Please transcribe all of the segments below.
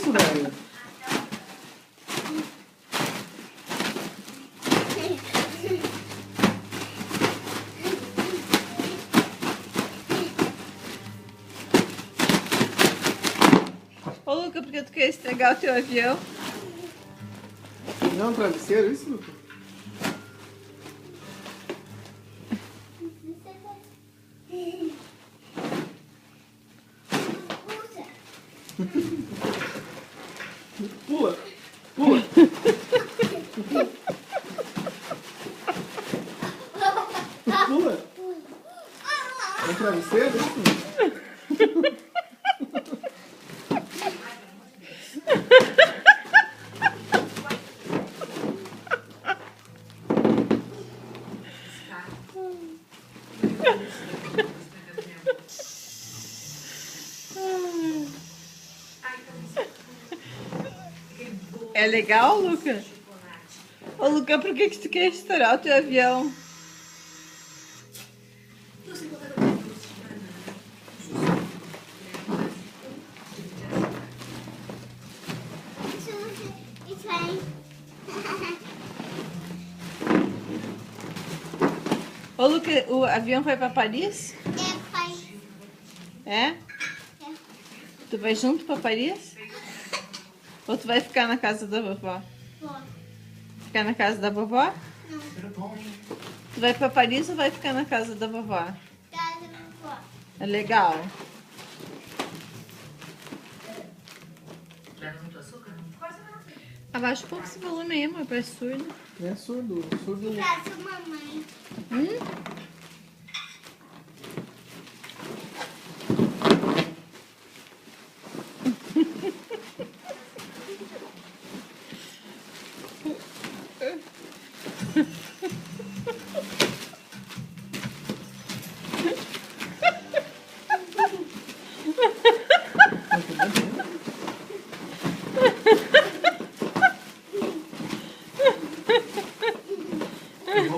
isso, velho? Ô, Luca, por que tu quer estragar o teu avião? Não é um travesseiro isso, Luca? Pula! Pula! Pula! É um travesseiro isso? É legal, Luca? Ô, Luca, por que tu quer estourar o teu avião? Ô, Luca, o avião vai pra Paris? É, pai. É? É. Tu vai junto pra Paris? Ou tu vai ficar na casa da vovó? Vó. Ficar na casa da vovó? Não. Tu vai pra Paris ou vai ficar na casa da vovó? Casa da vó. É legal. Abaixa um pouco esse volume aí, amor, parece surdo. É surdo, surdo. Casa mamãe.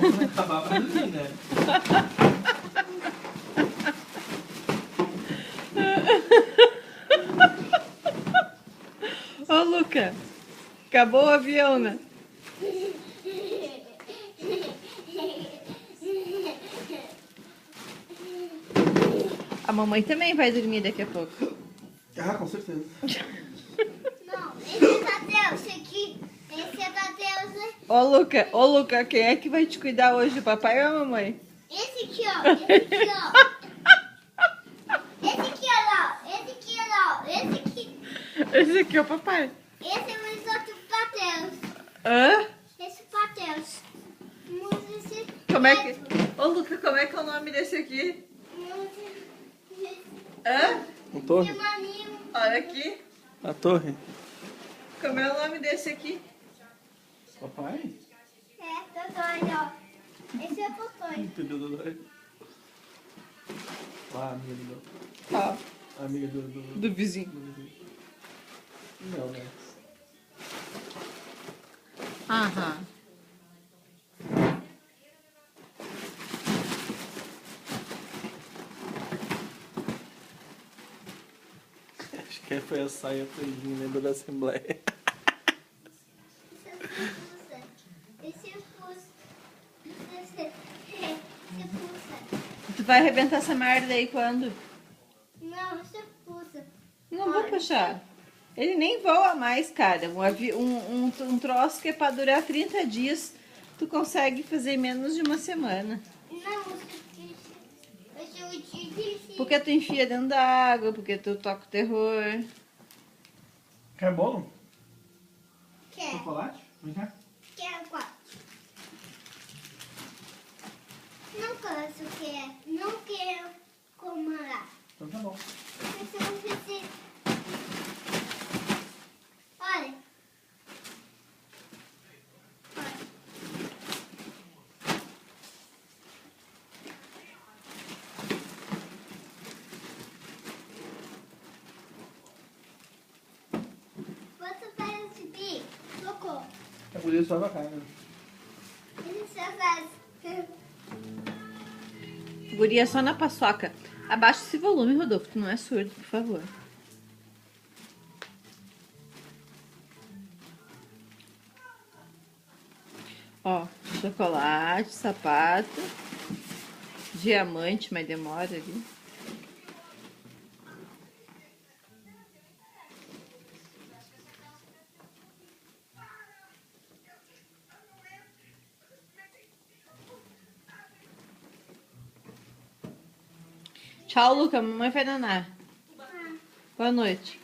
Vamos acabar pra dormir, né? Ô, Luca, acabou o avião, né? A mamãe também vai dormir daqui a pouco. Ah, com certeza. Não, esse é da Deus, esse aqui. Esse é da Deus, né? Ô, Luca, quem é que vai te cuidar hoje, o papai ou a mamãe? Esse aqui, ó. Esse aqui, ó. Esse aqui, ó. Esse aqui, ó. Esse aqui. Esse aqui é o papai. Esse é o outro Deus. Hã? Esse é Deus. Esse... Como é que... Ô, Luca, como é que é o nome desse aqui? Hã? A torre? Olha aqui. A torre? Como é o nome desse aqui? Papai? É, Dodói, ó. Esse é o Dodói. Entendeu, Dodói? Ah, amiga do... Ó, Amiga do... do vizinho. Não, né? Aham. Acho que foi a saia todinha, lembra da Assembleia. Esse é pulso. Esse é pulsa. Tu vai arrebentar essa merda aí quando? Não, esse é pulsa. Não vou puxar. Ele nem voa mais, cara. Um troço que é pra durar 30 dias, tu consegue fazer em menos de uma semana. Não, esse é o difícil. Porque tu enfia dentro da água, porque tu toca o terror. Quer bolo? Quer? Chocolate? Vem cá. Quer qual? Não canso, quer. Não quero comer. Então tá bom. Esse é o difícil. Olha. Você vai subir? Socorro. É por isso só pra cá, né? Ele só faz. Guria só na paçoca. Abaixa esse volume, Rodolfo. Tu não é surdo, por favor. Chocolate, sapato, diamante, mas demora ali. Tchau, Luca. Mamãe vai danar. Boa noite.